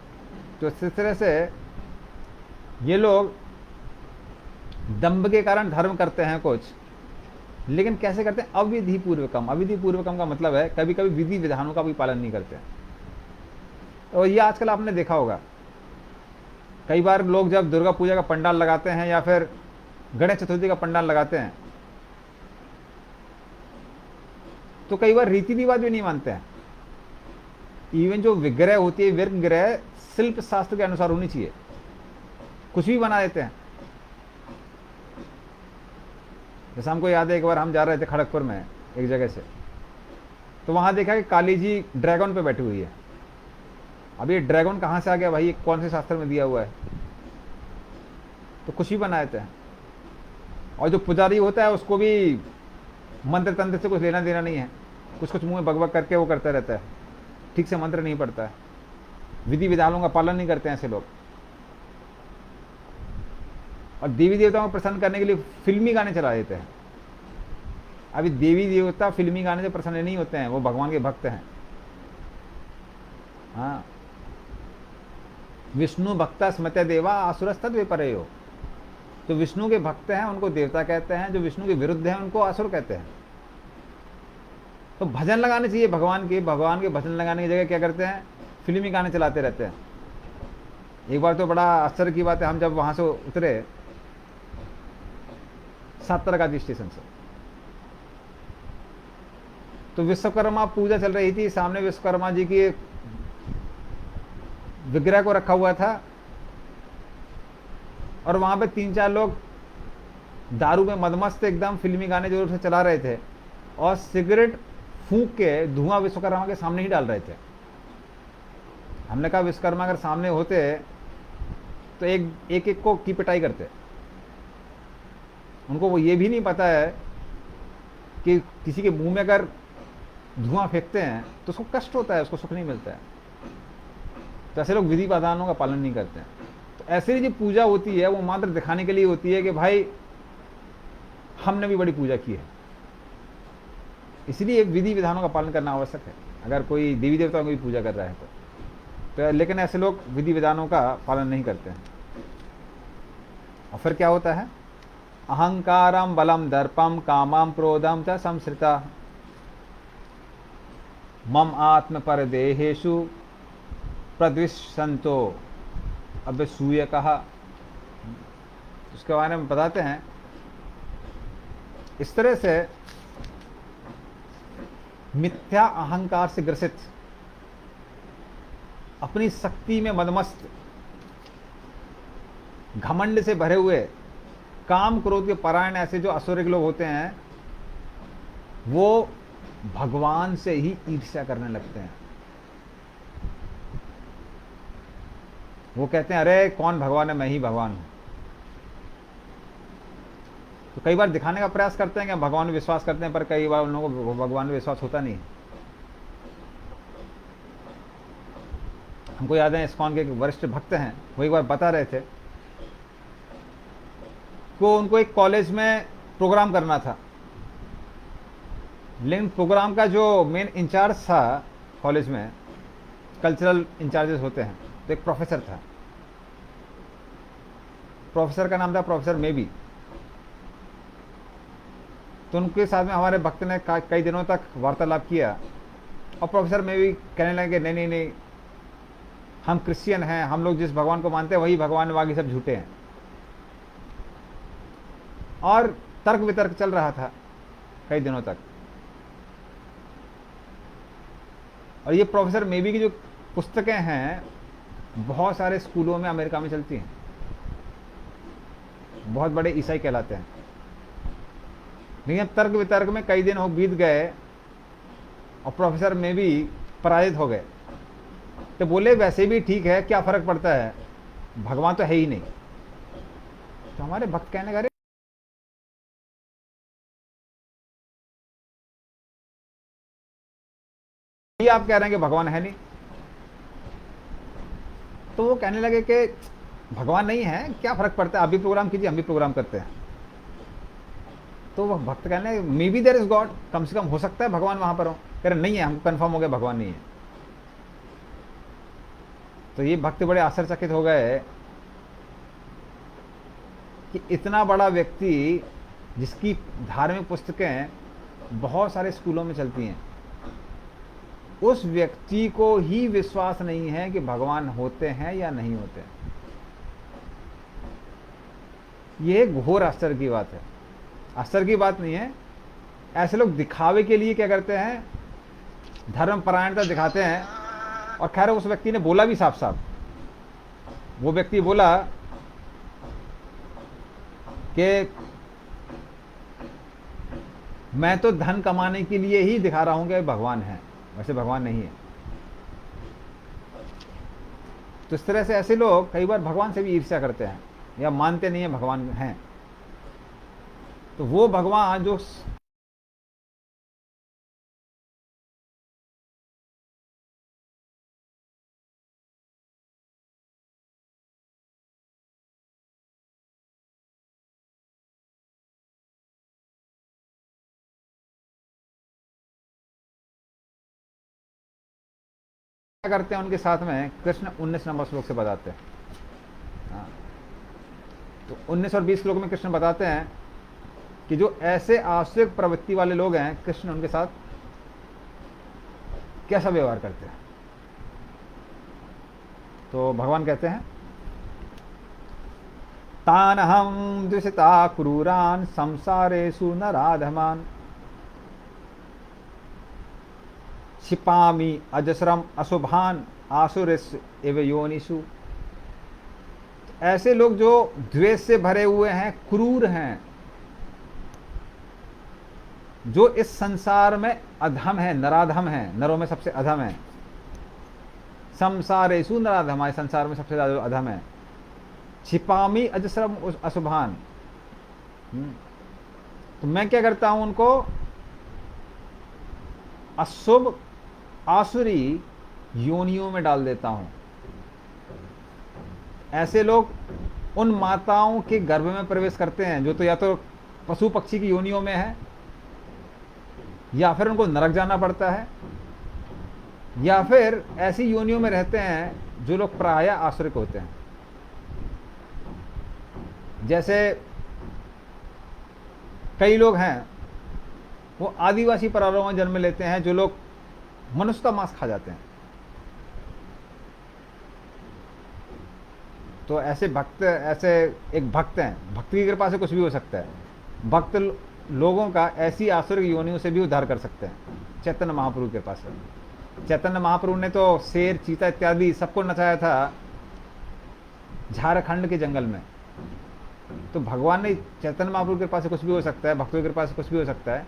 तो इस तरह से ये लोग दंभ के कारण धर्म करते हैं कुछ, लेकिन कैसे करते हैं, अविधि पूर्वकम। अविधि पूर्वकम का मतलब है कभी कभी विधि विधानों का भी पालन नहीं करते हैं। और ये आजकल आपने देखा होगा, कई बार लोग जब दुर्गा पूजा का पंडाल लगाते हैं या फिर गणेश चतुर्थी का पंडाल लगाते हैं, तो कई बार रीति रिवाज भी नहीं मानते हैं। इवन जो विग्रह होती है, विग्रह शिल्प शास्त्र के अनुसार होनी चाहिए, कुछ भी बना देते हैं। जैसे हमको याद है, एक बार हम जा रहे थे खड़गपुर में एक जगह से, तो वहां देखा कि काली जी ड्रैगन पे बैठी हुई है। अब ये ड्रैगन कहां से आ गया भाई, ये कौन से शास्त्र में दिया हुआ है, तो कुछ भी बना देते हैं। और जो पुजारी होता है उसको भी मंत्र तंत्र से कुछ लेना देना नहीं है, कुछ कुछ मुंह में बकबक करके वो करता रहता है, ठीक से मंत्र नहीं पढ़ता है, विधि विधानों का पालन नहीं करते हैं ऐसे लोग। और देवी देवताओं को प्रसन्न करने के लिए फिल्मी गाने चला देते हैं। अभी देवी देवता फिल्मी गाने से प्रसन्न नहीं होते हैं, वो भगवान के भक्त हैं। हाँ, विष्णु भक्ता स्मृत्य देवा आसुरस्तद विपर्यो, तो विष्णु के भक्त हैं उनको देवता कहते हैं, जो विष्णु के विरुद्ध हैं उनको असुर कहते हैं। तो भजन लगाने चाहिए भगवान के भजन लगाने की जगह क्या करते हैं, फिल्मी गाने चलाते रहते हैं। एक बार तो बड़ा आश्चर्य की बात है, हम जब वहां से उतरे सातरगाछी स्टेशन से, तो विश्वकर्मा पूजा चल रही थी, सामने विश्वकर्मा जी की एक विग्रह को रखा हुआ था और वहां पे 3-4 लोग दारू में मदमस्त एकदम फिल्मी गाने जोर से चला रहे थे और सिगरेट फूंक के धुआं विश्वकर्मा के सामने ही डाल रहे थे। हमने कहा विश्वकर्मा अगर सामने होते तो एक को की पिटाई करते। उनको वो ये भी नहीं पता है कि किसी के मुंह में अगर धुआं फेंकते हैं तो उसको कष्ट होता है, उसको सुख नहीं मिलता है। तो ऐसे लोग विधि विधानों का पालन नहीं करते हैं। तो ऐसे ही जो पूजा होती है वो मात्र दिखाने के लिए होती है कि भाई हमने भी बड़ी पूजा की है। इसलिए विधि विधानों का पालन करना आवश्यक है अगर कोई देवी देवताओं की पूजा कर रहा है तो लेकिन ऐसे लोग विधि विधानों का पालन नहीं करते हैं। और फिर क्या होता है? अहंकारम बलम दर्पम कामम क्रोधम च संश्रिता मम आत्म पर देहेशु प्रद्विषंतो अभ्यसूय कहा। उसके बारे में बताते हैं इस तरह से मिथ्या अहंकार से ग्रसित, अपनी शक्ति में मदमस्त, घमंड से भरे हुए, काम क्रोध के परायण ऐसे जो असुर लोग होते हैं वो भगवान से ही ईर्ष्या करने लगते हैं। वो कहते हैं अरे कौन भगवान है, मैं ही भगवान हूं। तो कई बार दिखाने का प्रयास करते हैं कि भगवान में विश्वास करते हैं, पर कई बार उन लोगों को भगवान में विश्वास होता नहीं। हमको याद है इस्कॉन के एक वरिष्ठ भक्त हैं, वो एक बार बता रहे थे को उनको एक कॉलेज में प्रोग्राम करना था, लेकिन प्रोग्राम का जो मेन इंचार्ज था कॉलेज में, कल्चरल इंचार्जेस होते हैं, तो एक प्रोफेसर था। प्रोफेसर का नाम था प्रोफेसर मेबी। तो उनके साथ में हमारे भक्त ने कई दिनों तक वार्तालाप किया और प्रोफेसर मेबी कहने लगे नहीं नहीं नहीं, हम क्रिश्चियन हैं, हम लोग जिस भगवान को मानते हैं वही भगवान है, बाकी सब झूठे हैं। और तर्क वितर्क चल रहा था कई दिनों तक। और ये प्रोफेसर मेबी की जो पुस्तकें हैं बहुत सारे स्कूलों में अमेरिका में चलती हैं, बहुत बड़े ईसाई कहलाते हैं। लेकिन तर्क वितर्क में कई दिन हो बीत गए और प्रोफेसर मेबी पराजित हो गए। तो बोले वैसे भी ठीक है, क्या फर्क पड़ता है, भगवान तो है ही नहीं। तो हमारे भक्त कहने लगे आप कह रहे हैं कि भगवान है नहीं। तो वो कहने लगे कि भगवान नहीं है, क्या फर्क पड़ता है, आप भी प्रोग्राम कीजिए, हम भी प्रोग्राम करते हैं। तो वह भक्त कहने लगे maybe there is God, कम से कम हो सकता है भगवान वहां पर हो। कह रहे नहीं है, हमको कंफर्म हो गया भगवान नहीं है। तो ये भक्त बड़े आश्चर्यचकित हो गए कि इतना बड़ा व्यक्ति जिसकी धार्मिक पुस्तकें बहुत सारे स्कूलों में चलती हैं, उस व्यक्ति को ही विश्वास नहीं है कि भगवान होते हैं या नहीं होते। यह एक घोर आश्चर्य की बात है। आश्चर्य की बात नहीं है, ऐसे लोग दिखावे के लिए क्या करते हैं, धर्म परायणता दिखाते हैं। और खैर उस व्यक्ति ने बोला भी साफ साफ, वो व्यक्ति बोला कि मैं तो धन कमाने के लिए ही दिखा रहा हूं कि भगवान है, वैसे भगवान नहीं है। तो इस तरह से ऐसे लोग कई बार भगवान से भी ईर्ष्या करते हैं या मानते नहीं है भगवान हैं। तो वो भगवान जो क्या करते हैं उनके साथ में, कृष्ण 19 नंबर श्लोक से बताते हैं। हाँ। तो 19 और 20 श्लोक में कृष्ण बताते हैं कि जो ऐसे आश्रित प्रवृत्ति वाले लोग हैं, कृष्ण उनके साथ कैसा व्यवहार करते हैं। तो भगवान कहते हैं तानहं द्विषिता क्रूरान संसारेषु नराधमान क्षिपामि अजस्रम अशुभान आसुरिस एव योनिषु। ऐसे लोग जो द्वेष से भरे हुए हैं, क्रूर हैं, जो इस संसार में अधम है, नराधम है, नरों में सबसे अधम है। संसारेषु नराधम, है संसार में सबसे ज्यादा अधम है। छिपामी अजस्रम अशुभान, तो मैं क्या करता हूं, उनको अशुभ आसुरी योनियों में डाल देता हूं। ऐसे लोग उन माताओं के गर्भ में प्रवेश करते हैं जो तो या तो पशु पक्षी की योनियों में है, या फिर उनको नरक जाना पड़ता है, या फिर ऐसी योनियों में रहते हैं जो लोग प्राय आसुरिक होते हैं। जैसे कई लोग हैं वो आदिवासी परिवारों में जन्म लेते हैं, जो लोग मनुष्य का मांस खा जाते हैं। तो ऐसे भक्त, ऐसे एक भक्त हैं, भक्ति की कृपा से कुछ भी हो सकता है। भक्त लोगों का ऐसी आसुरिक योनियों से भी उद्धार कर सकते हैं चैतन्य महाप्रभु की कृपा से। चैतन्य महाप्रभु ने तो शेर, चीता इत्यादि सबको नचाया था झारखंड के जंगल में। तो भगवान ने, चैतन्य महाप्रभु की कृपा से कुछ भी हो सकता है, भक्तों की कृपा से कुछ भी हो सकता है।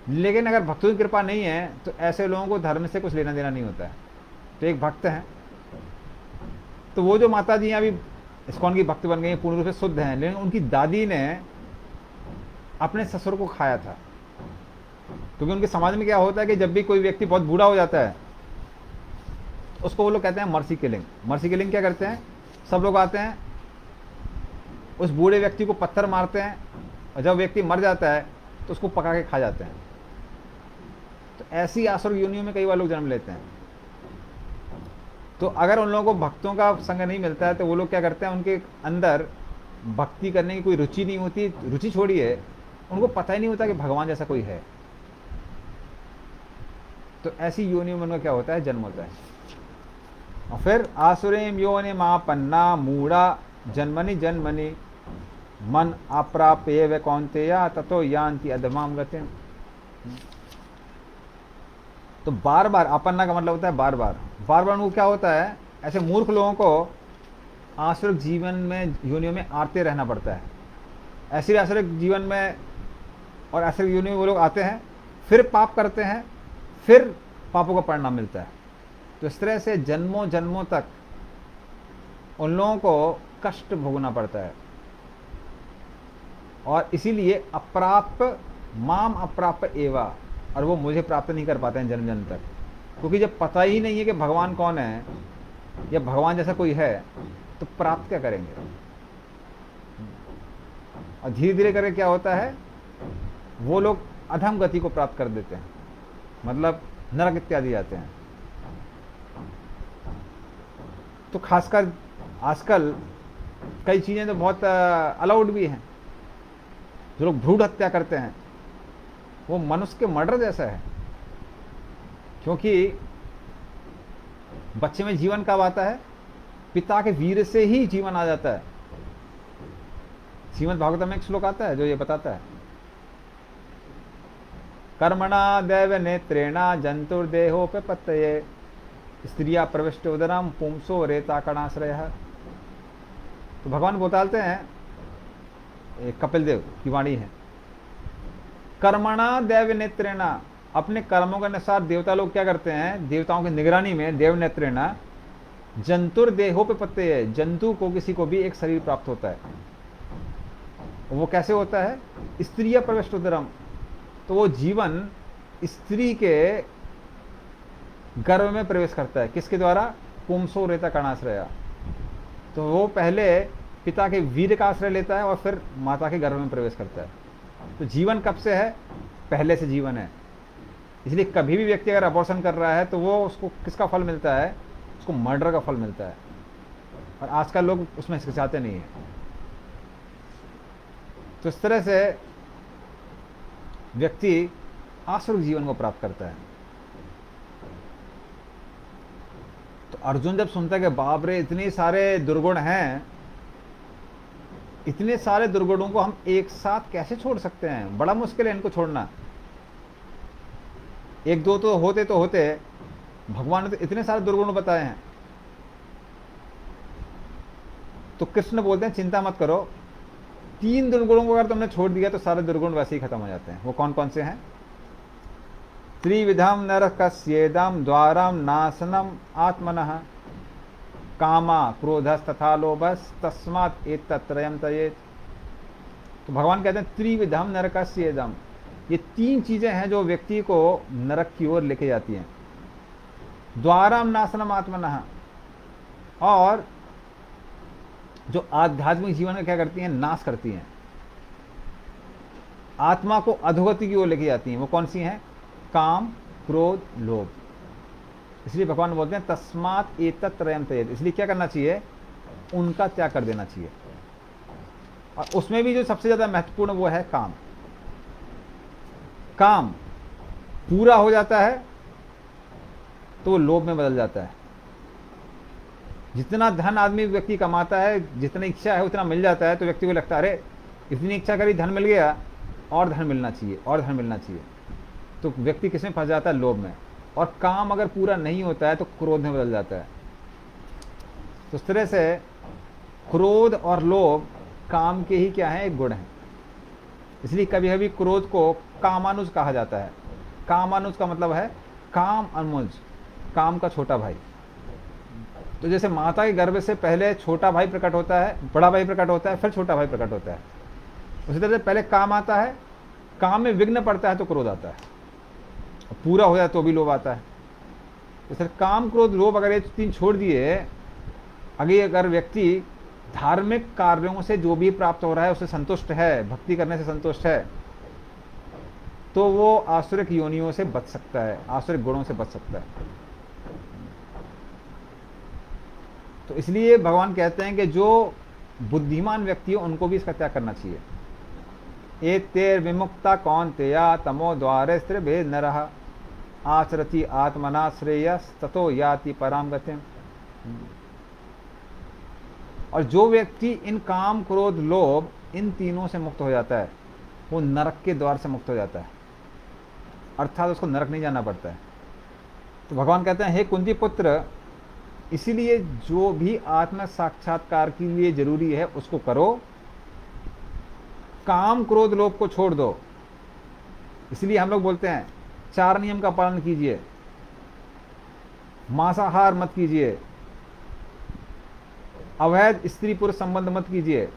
लेकिन अगर भक्तों की कृपा नहीं है तो ऐसे लोगों को धर्म से कुछ लेना देना नहीं होता है। तो एक भक्त हैं, तो वो जो माता जी अभी इस्कॉन की भक्त बन गई हैं, पूर्ण रूप से शुद्ध हैं, लेकिन उनकी दादी ने अपने ससुर को खाया था। क्योंकि उनके समाज में क्या होता है कि जब भी कोई व्यक्ति बहुत बूढ़ा हो जाता है उसको वो लोग कहते हैं मर्सी किलिंग। मर्सी किलिंग क्या करते हैं, सब लोग आते हैं, उस बूढ़े व्यक्ति को पत्थर मारते हैं, और जब व्यक्ति मर जाता है तो उसको पका के खा जाते हैं। तो ऐसी आसुर योनियों में कई बार लोग जन्म लेते हैं। तो अगर उन लोगों को भक्तों का संग नहीं मिलता है तो वो लोग क्या करते हैं, उनके अंदर भक्ति करने की कोई रुचि नहीं होती। रुचि छोड़िए, उनको पता ही नहीं होता कि भगवान जैसा कोई है। तो ऐसी योनियों में उनका क्या होता है, जन्म होता है। और फिर आसुरीम योनि मापन्ना मूढ़ा जन्मनि जन्मनि मन अप्राप्य व कौन्तेय ततो यान्ति अधमाम गतिम। तो बार बार, अपन्ना का मतलब होता है बार बार। बार बार उनको क्या होता है, ऐसे मूर्ख लोगों को आसुरिक जीवन में, योनियों में आते रहना पड़ता है। ऐसे आसुरिक जीवन में और आसुरिक योनियों में वो लोग आते हैं, फिर पाप करते हैं, फिर पापों का परिणाम मिलता है। तो इस तरह से जन्मों जन्मों तक उन लोगों को कष्ट भोगना पड़ता है। और इसीलिए अप्राप्य माम अप्राप्य एवा, और वो मुझे प्राप्त नहीं कर पाते हैं जन्म जन्म तक। क्योंकि जब पता ही नहीं है कि भगवान कौन है या भगवान जैसा कोई है तो प्राप्त क्या करेंगे। और धीरे धीरे करके क्या होता है, वो लोग अधम गति को प्राप्त कर देते हैं, मतलब नरक इत्यादि जाते हैं। तो खासकर आजकल कई चीजें तो बहुत अलाउड भी हैं। जो लोग भ्रूण हत्या करते हैं वो मनुष्य के मर्डर जैसा है। क्योंकि बच्चे में जीवन कब आता है, पिता के वीर से ही जीवन आ जाता है। श्रीमद् भागवत में एक श्लोक आता है जो ये बताता है, कर्मणा दैव नेत्रेणा जंतुर्देहोपपत्तये स्त्रिया प्रविष्ट उदरम पुंसो रेता कणाश्रय। तो भगवान बताते हैं, एक कपिल देव की वाणी है, कर्मणा दैव नेत्रेणा, अपने कर्मों के अनुसार देवता लोग क्या करते हैं, देवताओं की निगरानी में देव नेत्रेणा जंतुर्देहोपपत्तये, जंतु को किसी को भी एक शरीर प्राप्त होता है। वो कैसे होता है, स्त्रिया प्रविष्ट उदरम, तो वो जीवन स्त्री के गर्भ में प्रवेश करता है। किसके द्वारा, पुंसो रेता कणाश्रया। तो वो पहले पिता के वीर का आश्रय लेता है और फिर माता के गर्भ में प्रवेश करता है। तो जीवन कब से है, पहले से जीवन है। इसलिए कभी भी व्यक्ति अगर अबॉर्शन कर रहा है तो वो उसको किसका फल मिलता है, उसको मर्डर का फल मिलता है। और आजकल लोग उसमें हिचकिचाते नहीं है। तो इस तरह से व्यक्ति आसुरिक जीवन को प्राप्त करता है। तो अर्जुन जब सुनता है कि बाप रे इतने सारे दुर्गुण हैं, इतने सारे दुर्गुणों को हम एक साथ कैसे छोड़ सकते हैं, बड़ा मुश्किल है इनको छोड़ना। एक दो तो होते, भगवान ने तो इतने सारे दुर्गुण बताए हैं। तो कृष्ण बोलते हैं चिंता मत करो, 3 दुर्गुणों को अगर तुमने छोड़ दिया तो सारे दुर्गुण वैसे ही खत्म हो जाते हैं। वो कौन कौन से हैं? त्रिविधम नरकस्येदम द्वारम नाशनम आत्मनः कामा क्रोधस्तथा लोभस तस्मात् एतत्त्रयम् त्यजेत्। तो भगवान कहते हैं त्रिविधम नरकस्येदम, ये 3 चीजें हैं जो व्यक्ति को नरक की ओर लेके जाती हैं। द्वारम नाशनम आत्मनः, और जो आध्यात्मिक जीवन में क्या करती हैं? नाश करती हैं, आत्मा को अधोगति की ओर लेके जाती हैं। वो कौन सी हैं? काम, क्रोध, लोभ। इसलिए भगवान बोलते हैं तस्मात् एतत्त्रयम् त्यजेत्। इसलिए क्या करना चाहिए? उनका त्याग कर देना चाहिए। और उसमें भी जो सबसे ज्यादा महत्वपूर्ण वो है काम। काम पूरा हो जाता है तो वो लोभ में बदल जाता है। जितना धन आदमी व्यक्ति कमाता है, जितनी इच्छा है उतना मिल जाता है, तो व्यक्ति को लगता है अरे इतनी इच्छा करी, धन मिल गया, और धन मिलना चाहिए, और धन मिलना चाहिए। तो व्यक्ति किसमें फंस जाता है? लोभ में। और काम अगर पूरा नहीं होता है तो क्रोध में बदल जाता है। तो इस तरह से क्रोध और लोभ काम के ही क्या है? एक गुण है। इसलिए कभी कभी क्रोध को कामानुज कहा जाता है। कामानुज का मतलब है काम अनुज, काम का छोटा भाई। तो जैसे माता के गर्भ से पहले छोटा भाई प्रकट होता है, बड़ा भाई प्रकट होता है, फिर छोटा भाई प्रकट होता है, उसी तरह से पहले काम आता है, काम में विघ्न पड़ता है तो क्रोध आता है, पूरा हो जाए तो भी लोभ आता है। जैसे काम, क्रोध, लोभ अगर ये 3 छोड़ दिए, अगर व्यक्ति धार्मिक कार्यों से जो भी प्राप्त हो रहा है उससे संतुष्ट है, भक्ति करने से संतुष्ट है, तो वो आसुरिक योनियों से बच सकता है, आसुरिक गुणों से बच सकता है। तो इसलिए भगवान कहते हैं कि जो बुद्धिमान व्यक्ति है उनको भी इसका त्याग करना चाहिए। एतेर विमुक्ता कौन्तेया तमो द्वारे स्त्रिभेद नरः आचरति आत्मना श्रेयस ततो याति पराम गतिम। और जो व्यक्ति इन काम, क्रोध, लोभ, इन तीनों से मुक्त हो जाता है वो नरक के द्वार से मुक्त हो जाता है, अर्थात उसको नरक नहीं जाना पड़ता है। तो भगवान कहते हैं हे कुंती पुत्र, इसीलिए जो भी आत्म साक्षात्कार के लिए जरूरी है उसको करो, काम, क्रोध, लोभ को छोड़ दो। इसलिए हम लोग बोलते हैं 4 नियम का पालन कीजिए, मांसाहार मत कीजिए, अवैध स्त्री पुरुष संबंध मत कीजिए,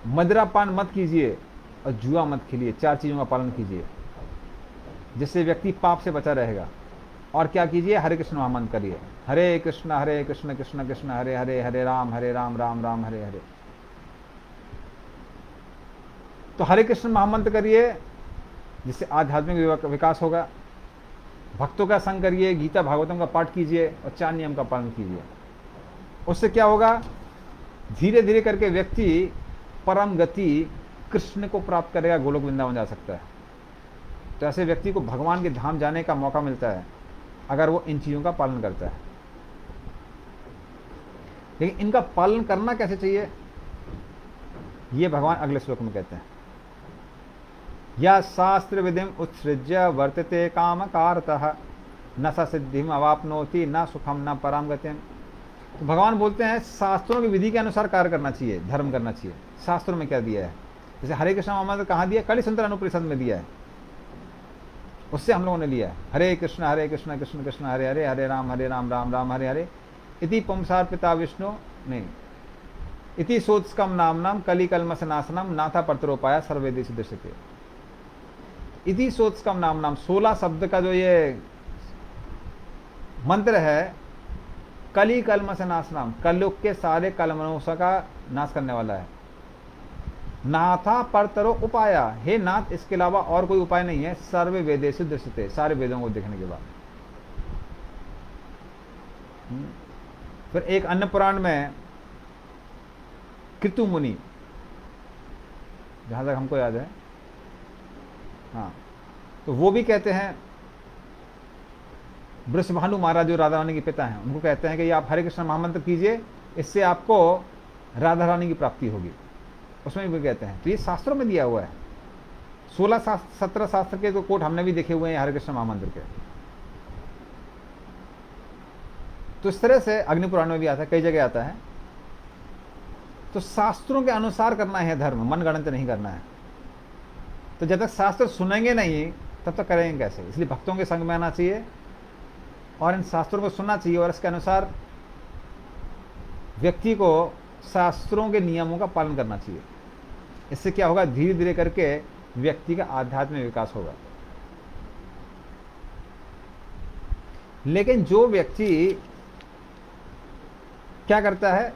मदिरापान मत कीजिए, और जुआ मत खेलिए। 4 चीजों का पालन कीजिए जिससे व्यक्ति पाप से बचा रहेगा। और क्या कीजिए? हरे कृष्ण महामंत्र करिए, हरे कृष्ण कृष्ण कृष्ण हरे हरे, हरे राम राम राम हरे हरे। तो हरे कृष्ण महामंत्र करिए जिससे आध्यात्मिक विकास होगा। भक्तों का संग करिए, गीता भागवतम का पाठ कीजिए, और 4 नियम का पालन कीजिए। उससे क्या होगा? धीरे धीरे करके व्यक्ति परम गति कृष्ण को प्राप्त करेगा, गोलोक वृंदावन जा सकता है। तो ऐसे व्यक्ति को भगवान के धाम जाने का मौका मिलता है अगर वो इन चीजों का पालन करता है। लेकिन इनका पालन करना कैसे चाहिए, ये भगवान अगले श्लोक में कहते हैं। या शास्त्र विधिम उत्सृज्य वर्तते काम कारतः न स सिद्धिम अवाप्नोति न सुखम न पराम गतिम। तो भगवान बोलते हैं शास्त्रों की विधि के अनुसार कार्य करना चाहिए, धर्म करना चाहिए। शास्त्रों में क्या दिया है? जैसे हरे कृष्ण महामंत्र कहाँ दिया? कलिसुंदर अनुपनिषद में दिया है, उससे हम लोगों ने लिया है। हरे कृष्ण कृष्ण कृष्ण हरे हरे, हरे राम राम राम हरे हरे। इति पुंसार पिता विष्णु नहीं, इति सोत्स्कम नाम कली कलमस नाशनम नाथा परतरोपाया सर्वेदेश दृश्यते। इति सोत्स्कम नाम 16 शब्द का जो ये मंत्र है, कली कलमस नाशनम, कलयुग के सारे कलमनों का नाश करने वाला है। नाथा परतरो उपाया, हे नाथ इसके अलावा और कोई उपाय नहीं है। सर्वे वेदेषु दृश्यते, सारे वेदों को देखने के बाद। फिर एक अन्य पुराण में कृतु मुनि, जहां तक हमको याद है, हाँ, तो वो भी कहते हैं, वृषभानु महाराज जो राधा रानी के पिता हैं, उनको कहते हैं कि आप हरे कृष्ण महामंत्र कीजिए, इससे आपको राधा रानी की प्राप्ति होगी। उसमें भी कहते हैं। तो ये शास्त्रों में दिया हुआ है, 17 शास्त्र के तो कोट हमने भी देखे हुए हैं हरे कृष्ण महामंत्र के। तो इस तरह से अग्नि पुराण में भी आता है, कई जगह आता है। तो शास्त्रों के अनुसार करना है धर्म, मन गणित नहीं करना है। तो जब तक शास्त्र सुनेंगे नहीं तब तक करेंगे कैसे? इसलिए भक्तों के संग में आना चाहिए और इन शास्त्रों को सुनना चाहिए, और इसके अनुसार व्यक्ति को शास्त्रों के नियमों का पालन करना चाहिए। इससे क्या होगा, धीरे धीरे करके व्यक्ति का आध्यात्मिक विकास होगा। लेकिन जो व्यक्ति क्या करता है,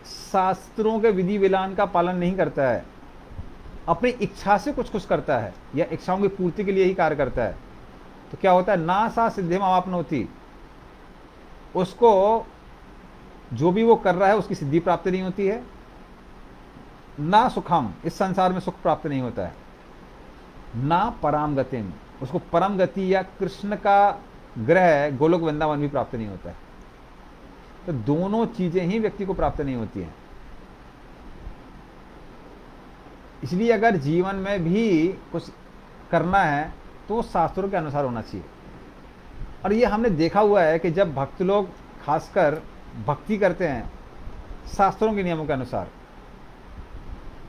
शास्त्रों के विधि विधान का पालन नहीं करता है, अपनी इच्छा से कुछ कुछ करता है या इच्छाओं की पूर्ति के लिए ही कार्य करता है, तो क्या होता है, ना सा सिद्धि मापनोति, उसको जो भी वो कर रहा है उसकी सिद्धि प्राप्त नहीं होती है, ना सुखम, इस संसार में सुख प्राप्त नहीं होता है, ना परम गतिम, उसको परम गति या कृष्ण का ग्रह गोलोक वृंदावन भी प्राप्त नहीं होता है। तो दोनों चीजें ही व्यक्ति को प्राप्त नहीं होती हैं। इसलिए अगर जीवन में भी कुछ करना है तो शास्त्रों के अनुसार होना चाहिए। और ये हमने देखा हुआ है कि जब भक्त लोग खासकर भक्ति करते हैं शास्त्रों के नियमों के अनुसार,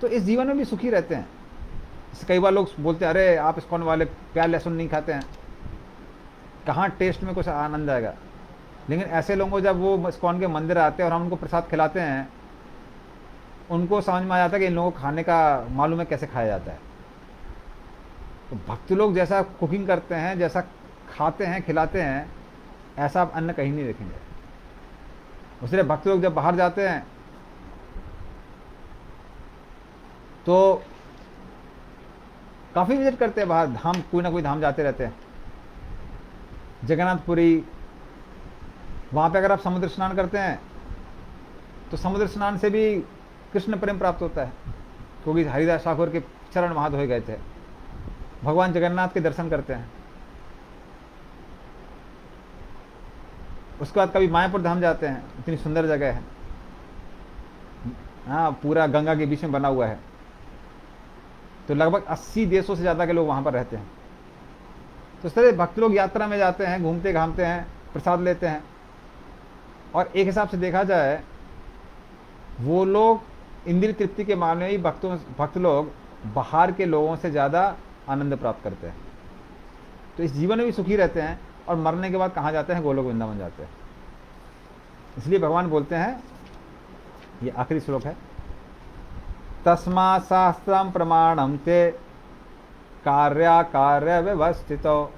तो इस जीवन में भी सुखी रहते हैं। कई बार लोग बोलते हैं, अरे आप इस्कॉन वाले प्याज लहसुन नहीं खाते हैं, कहाँ टेस्ट में कुछ आनंद आएगा। लेकिन ऐसे लोगों को जब वो इस्कॉन के मंदिर आते हैं और हम उनको प्रसाद खिलाते हैं, उनको समझ में आ जाता है कि इन लोगों को खाने का मालूम है कैसे खाया जाता है। तो भक्त लोग जैसा कुकिंग करते हैं, जैसा खाते हैं, खिलाते हैं, ऐसा आप अन्न कहीं नहीं देखेंगे। इसलिए भक्त लोग जब बाहर जाते हैं तो काफ़ी विजिट करते हैं बाहर, धाम, कोई ना कोई धाम जाते रहते हैं। जगन्नाथपुरी, वहाँ पे अगर आप समुद्र स्नान करते हैं तो समुद्र स्नान से भी कृष्ण प्रेम प्राप्त होता है, क्योंकि हरिदास ठाकुर के चरण वहाँ धोए गए थे। भगवान जगन्नाथ के दर्शन करते हैं। उसके बाद कभी मायापुर धाम जाते हैं, इतनी सुंदर जगह है, हाँ, पूरा गंगा के बीच में बना हुआ है। तो लगभग 80 देशों से ज़्यादा के लोग वहाँ पर रहते हैं। तो इस तरह भक्त लोग यात्रा में जाते हैं, घूमते घामते हैं, प्रसाद लेते हैं। और एक हिसाब से देखा जाए, वो लोग इंद्रिय तृप्ति के मामले में भक्त लोग बाहर के लोगों से ज़्यादा आनंद प्राप्त करते हैं। तो इस जीवन में भी सुखी रहते हैं, और मरने के बाद कहाँ जाते हैं, गोलोक वृंदावन जाते हैं। इसलिए भगवान बोलते हैं, ये आखिरी श्लोक है, तस्मा शास्त्रम प्रमाणम ते कार्य व्यवस्थितो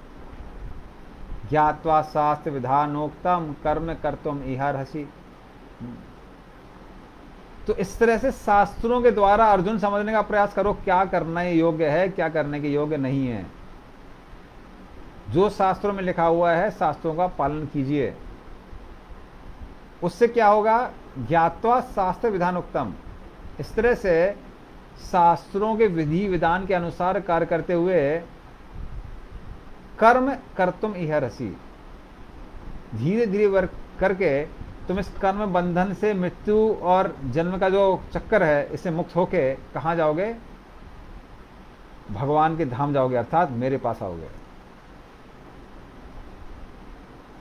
ज्ञात्वा शास्त्र विधानोक्तम कर्म कर्तुम इहार्हसि। तो इस तरह से शास्त्रों के द्वारा अर्जुन समझने का प्रयास करो, क्या करने योग्य है, क्या करने के योग्य नहीं है। जो शास्त्रों में लिखा हुआ है शास्त्रों का पालन कीजिए। उससे क्या होगा, ज्ञात्वा शास्त्र विधानोक्तम, इस तरह से शास्त्रों के विधि विधान के अनुसार कार्य करते हुए कर्म कर्तुम इहरसि, धीरे धीरे करके तुम इस कर्म बंधन से, मृत्यु और जन्म का जो चक्कर है, इससे मुक्त होके कहाँ जाओगे, भगवान के धाम जाओगे, अर्थात मेरे पास आओगे।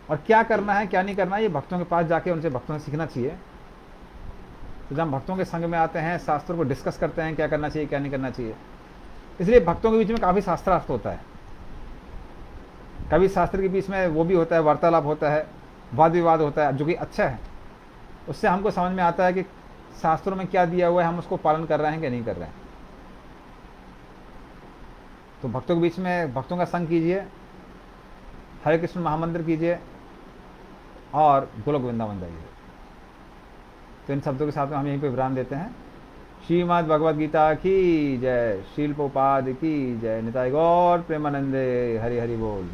और क्या करना है क्या नहीं करना है, ये भक्तों के पास जाके उनसे भक्तों से सीखना चाहिए। तो जब हम भक्तों के संग में आते हैं, शास्त्रों को डिस्कस करते हैं, क्या करना चाहिए क्या नहीं करना चाहिए। इसलिए भक्तों के बीच में काफ़ी शास्त्रार्थ होता है। कभी शास्त्र के बीच में वो भी होता है, वार्तालाप होता है, वाद विवाद होता है, जो कि अच्छा है। उससे हमको समझ में आता है कि शास्त्रों में क्या दिया हुआ है, हम उसको पालन कर रहे हैं कि नहीं कर रहे हैं। तो भक्तों के बीच में भक्तों का संग कीजिए, हरे कृष्ण महामंत्र कीजिए और गोलोक वृंदावन जाइए। तो इन शब्दों के साथ में हम यहीं पे विराम देते हैं। श्रीमद् भगवद गीता की जय, शील प्रभुपाद की जय, निताई गौर प्रेमानंदे, हरि हरि बोल।